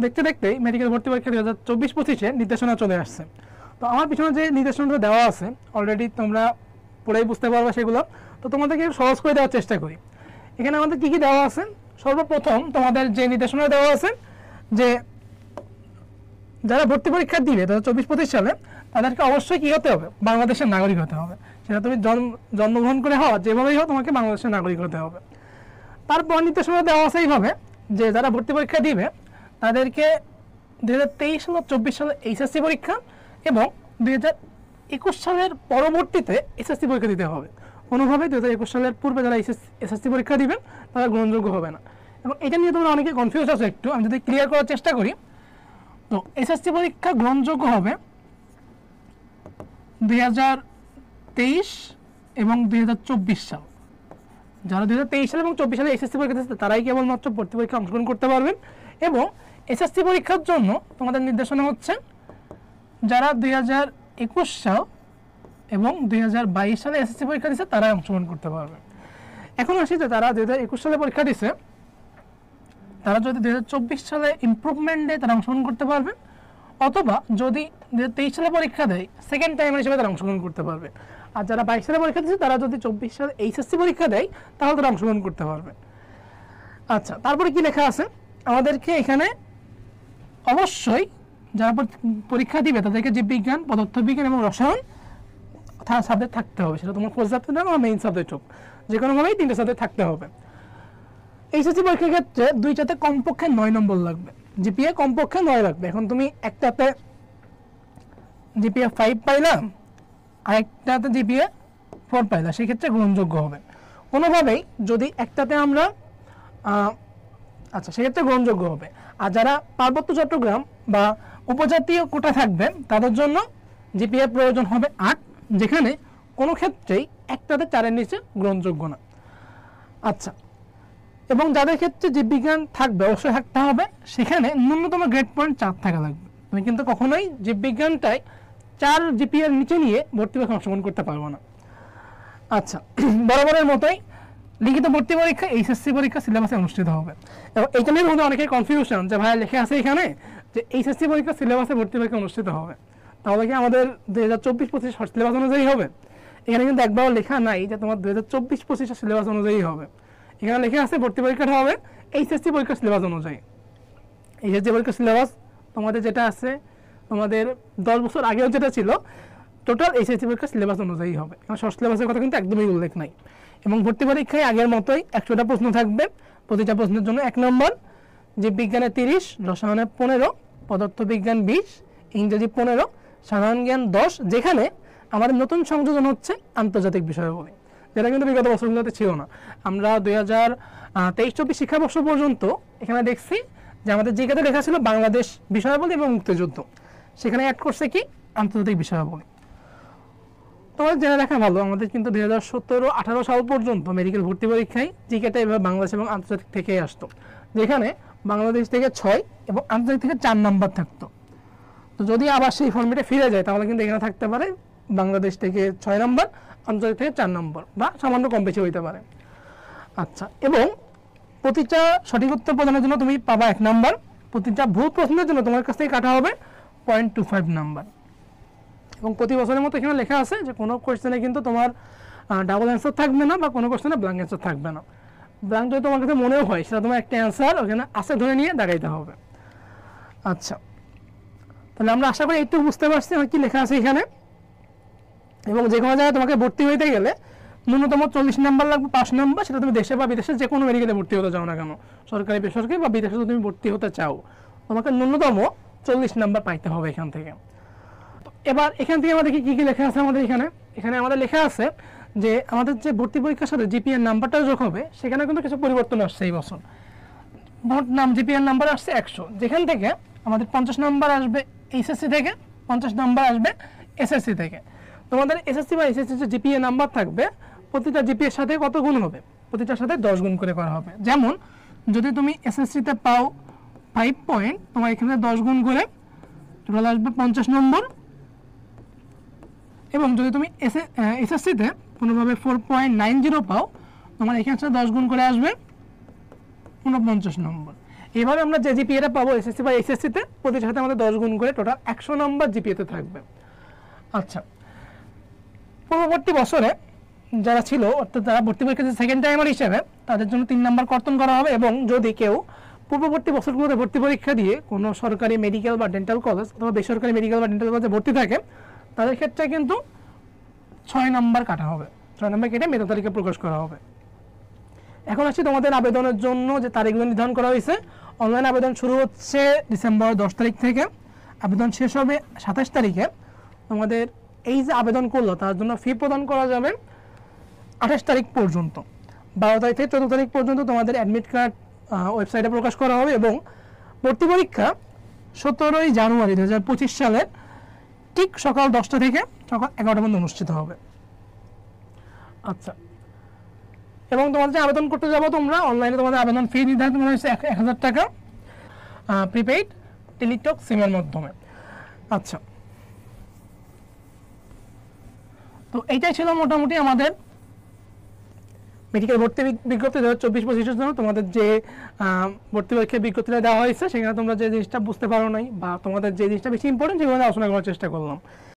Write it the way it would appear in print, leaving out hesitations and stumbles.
দেখতে দেখতেই মেডিকেল ভর্তি পরীক্ষা 2024-25 নির্দেশনা চলে আসছে। তো আমার পিছনে যে নির্দেশনাটা দেওয়া আছে অলরেডি তোমরা পড়েই বুঝতে পারবে সেগুলো। তো তোমাদেরকে সহজ করে দেওয়ার চেষ্টা করি। এখানে আমাদের কী কী দেওয়া আছে, সর্বপ্রথম তোমাদের যে নির্দেশনা দেওয়া আছে যে যারা ভর্তি পরীক্ষা দিবে 2024-25 সালে তাদেরকে অবশ্যই কী হতে হবে, বাংলাদেশের নাগরিক হতে হবে। সেটা তুমি জন্মগ্রহণ করে হওয়া যেভাবেই হোক তোমাকে বাংলাদেশের নাগরিক হতে হবে। তারপর নির্দেশনা দেওয়া আছে এইভাবে যে যারা ভর্তি পরীক্ষা দিবে তাদেরকে 2023 সাল 24 সালে এইচএসসি পরীক্ষা এবং 2021 সালের পরবর্তীতে এসএসসি পরীক্ষা দিতে হবে। কোনোভাবেই 2021 সালের পূর্বে যারা এসএসসি পরীক্ষা দিবেন তারা গ্রহণযোগ্য হবে না। এবং এটা নিয়ে তোমরা অনেকে কনফিউজ আছে একটু, আমি যদি ক্লিয়ার করার চেষ্টা করি। তো এসএসসি পরীক্ষা গ্রহণযোগ্য হবে 2023 এবং 2024 সাল। যারা 2023 সাল এবং 24 সালে এসএসসি পরীক্ষা দিচ্ছে তারাই কেবলমাত্র ভর্তি পরীক্ষা অংশগ্রহণ করতে পারবেন। এবং এসএসসি পরীক্ষার জন্য তোমাদের নির্দেশনা হচ্ছে যারা 2021 সাল এবং 2022 সালে এসএসসি পরীক্ষা দিচ্ছে তারাই অংশগ্রহণ করতে পারবে। এখন আসি যে তারা 2021 সালে পরীক্ষা দিচ্ছে তারা যদি 2024 সালে ইমপ্রুভমেন্টে তারা অংশগ্রহণ করতে পারবে, অথবা যদি 2023 সালে পরীক্ষা দেয় সেকেন্ড টাইম হিসেবে তারা অংশগ্রহণ করতে পারবে। আর যারা 22 সালে পরীক্ষা দিচ্ছে তারা যদি 24 সালে এইচএসসি পরীক্ষা দেয় তাহলে তারা অংশগ্রহণ করতে পারবে। আচ্ছা, তারপরে কি লেখা আছে আমাদেরকে এখানে, অবশ্যই যারা পরীক্ষা দিবে তাদেরকে জীববিজ্ঞান, পদার্থবিজ্ঞান এবং রসায়ন সাবজেক্ট থাকতে হবে। সেটা তোমার ফার্স্ট সাবজেক্ট বা মেইন সাবজেক্ট হোক, যে কোনোভাবেই 3টে সাবজেক্ট থাকতে হবে। এইচএসসি পরীক্ষার ক্ষেত্রে 2টাতে কমপক্ষে 9 নম্বর লাগবে, জিপিএ কমপক্ষে 9 লাগবে। এখন তুমি একটাতে জিপিএ 5 পাইলাম আর একটাতে জিপিএ 4 পাইলা, সেক্ষেত্রে গ্রহণযোগ্য হবে। কোনোভাবেই যদি একটাতে আমরা সেক্ষেত্রে গ্রহণযোগ্য হবে। আর যারা পার্বত্য চট্টগ্রাম বা উপজাতীয় কোটা থাকবে তাদের জন্য জিপিএ প্রয়োজন হবে 8, যেখানে কোনো ক্ষেত্রেই একটাতে 4-এর নিচে গ্রহণযোগ্য না। আচ্ছা, এবং যাদের ক্ষেত্রে জীববিজ্ঞান থাকবে অবশ্যই থাকতে হবে, সেখানে ন্যূনতম গ্রেড পয়েন্ট 4 থাকা লাগবে। তুমি কিন্তু কখনোই জীববিজ্ঞানটাই 4 জিপিএর নিচে নিয়ে ভর্তি পরীক্ষা অংশগ্রহণ করতে পারবো না। আচ্ছা, বরাবরের মতোই লিখিত ভর্তি পরীক্ষা এইচএসসি পরীক্ষা সিলেবাসে অনুষ্ঠিত হবে। এবং এইটা নিয়ে মধ্যে অনেকের কনফিউশন যে ভাইয়া লেখা আছে এখানে যে এইচএসসি পরীক্ষা সিলেবাসে ভর্তি পরীক্ষা অনুষ্ঠিত হবে, তাহলে কি আমাদের 2024-25 সিলেবাস অনুযায়ী হবে? এখানে কিন্তু একবারও লেখা নাই যে তোমার 2024-25 সিলেবাস অনুযায়ী হবে। এখানে লেখা আছে ভর্তি পরীক্ষাটা হবে এইচএসসি পরীক্ষার সিলেবাস অনুযায়ী। এইচএসসি পরীক্ষার সিলেবাস তোমাদের যেটা আছে, তোমাদের 10 বছর আগেও যেটা ছিল, টোটাল এইচএসসি পরীক্ষার সিলেবাস অনুযায়ী হবে। কারণ শর্ট সিলেবাসের কথা কিন্তু একদমই উল্লেখ নাই। এবং ভর্তি পরীক্ষায় আগের মতোই 100টা প্রশ্ন থাকবে, প্রতিটা প্রশ্নের জন্য 1 নম্বর, জীববিজ্ঞানে 30, রসায়নে 15, পদার্থবিজ্ঞান 20, ইংরেজি 15, সাধারণ জ্ঞান 10, যেখানে আমাদের নতুন সংযোজন হচ্ছে আন্তর্জাতিক বিষয়াবলী, যেটা কিন্তু বিগত বছরগুলোতে ছিল না। আমরা 2023-24 শিক্ষাবর্ষ পর্যন্ত এখানে দেখছি যে আমাদের জিকেতে লেখা ছিল বাংলাদেশ বিষয়াবলী এবং মুক্তিযুদ্ধ, সেখানে অ্যাড করছে কি আন্তর্জাতিক বিষয়াবলী। তোমাদের জেনে রাখা ভালো, আমাদের কিন্তু 2017-18 সাল পর্যন্ত মেডিকেল ভর্তি পরীক্ষায় জিকেটা এভাবে বাংলাদেশ এবং আন্তর্জাতিক থেকে আসতো, যেখানে বাংলাদেশ থেকে 6 এবং আন্তর্জাতিক থেকে 4 নম্বর থাকতো। তো যদি আবার সেই ফর্মেটে ফিরে যায় তাহলে কিন্তু এখানে থাকতে পারে বাংলাদেশ থেকে 6 নম্বর, আন্তর্জাতিক থেকে 4 নম্বর, বা সামান্য কম বেশি হইতে পারে। আচ্ছা, এবং প্রতিটা সঠিক উত্তর প্রদানের জন্য তুমি পাবা 1 নম্বর, প্রতিটা ভুল প্রশ্নের জন্য তোমার কাছ থেকে কাটা হবে 0.25 নাম্বার। এবং প্রতি বছরের মতো এখানে লেখা আছে যে কোনো কোয়েশ্চেনে কিন্তু তোমার ডাবল অ্যান্সার থাকবে না, বা কোনো কোয়েশ্চেনে ব্ল্যাঙ্ক অ্যান্সার থাকবে না। ব্ল্যাঙ্ক যদি তোমার কাছে মনেও হয় সেটা তোমার একটা অ্যান্সার ওখানে আছে ধরে নিয়ে দাঁড়াইতে হবে। আচ্ছা, তাহলে আমরা আশা করি একটু বুঝতে পারছি আমার কি লেখা আছে এখানে। এবং যে কোনো জায়গায় তোমাকে ভর্তি হইতে গেলে ন্যূনতম 40 নাম্বার লাগবে, 5 নাম্বার, সেটা তুমি দেশে বা বিদেশে যে কোনো মেডিকেলে ভর্তি হতে চাও না কেন, সরকারি বেসরকারি বা বিদেশে যদি তুমি ভর্তি হতে চাও, তোমাকে ন্যূনতম 40 নাম্বার পাইতে হবে এখান থেকে। এবার এখান থেকে আমাদের কি কি লেখা আছে, এখানে আমাদের লেখা আছে যে আমাদের যে ভর্তি পরীক্ষার সাথে জিপিএর নাম্বারটা যোগ হবে, সেখানে কিন্তু কিছু পরিবর্তন আসছে এই বছর। জিপিএর নাম্বার আসছে 100, যেখান থেকে আমাদের 50 নাম্বার আসবে এইচএসসি থেকে, 50 নাম্বার আসবে এসএসসি থেকে। তোমাদের এসএসসি বা এসএসসি যে জিপিএ নাম্বার থাকবে, প্রতিটা জিপিএর সাথে কত গুণ হবে, প্রতিটার সাথে 10 গুণ করে করা হবে। যেমন যদি তুমি এসএসসিতে পাও 5 পয়েন্ট, তোমার এখানে 10 গুণ করে টোটাল আসবে 50 নম্বর। এবং যদি তুমি এসএসসিতে কোনোভাবে 4.90 পাও, তোমার এখানে 10 গুণ করে আসবে 49 নম্বর। এভাবে আমরা যে জিপিএটা পাবো এসএসসি বা এইচএসসিতে প্রতিটার সাথে আমাদের 10 গুণ করে টোটাল 100 নম্বর জিপিএতে থাকবে। আচ্ছা, পূর্ববর্তী বছরে যারা ছিল অর্থাৎ যারা ভর্তি পরীক্ষা সেকেন্ড টাইমার হিসেবে তাদের জন্য 3 নাম্বার কর্তন করা হবে, এবং যদি কেউ পূর্ববর্তী বছরগুলোতে ভর্তি পরীক্ষা দিয়ে কোনো সরকারি মেডিকেল বা ডেন্টাল কলেজ অথবা বেসরকারি মেডিকেল বা ডেন্টাল কলেজে ভর্তি থাকে তাদের ক্ষেত্রে কিন্তু 6 নাম্বার কাটা হবে, 6 নাম্বার কেটে মেধা তালিকা প্রকাশ করা হবে। এখন আসছি তোমাদের আবেদনের জন্য যে তারিখগুলো নির্ধারণ করা হয়েছে। অনলাইন আবেদন শুরু হচ্ছে ডিসেম্বর 10 তারিখ থেকে, আবেদন শেষ হবে 27 তারিখে। তোমাদের এই যে আবেদন করলো তার জন্য ফি প্রদান করা যাবে 28 তারিখ পর্যন্ত। 12 তারিখ থেকে 14 তারিখ পর্যন্ত তোমাদের অ্যাডমিট কার্ড ওয়েবসাইটে প্রকাশ করা হবে, এবং ভর্তি পরীক্ষা 17 জানুয়ারি 2025 সালের ঠিক সকাল 10টা থেকে সকাল 11টা পর্যন্ত অনুষ্ঠিত হবে। আচ্ছা, এবং তোমাদের যে আবেদন করতে যাবো তোমরা অনলাইনে তোমাদের আবেদন ফি নির্ধারণ করা হয়েছে 1000 টাকা প্রিপেইড টেলিটক সিমের মাধ্যমে। আচ্ছা, তো এইটাই ছিল মোটামুটি আমাদের মেডিকেল ভর্তি বিজ্ঞপ্তি 2024-25 জন্য তোমাদের যে ভর্তি পরীক্ষার বিজ্ঞপ্তিটা দেওয়া হয়েছে সেখানে তোমরা যে জিনিসটা বুঝতে পারো নাই বা তোমাদের যে জিনিসটা বেশি ইম্পর্টেন্ট সেগুলো আলোচনা করার চেষ্টা করলাম।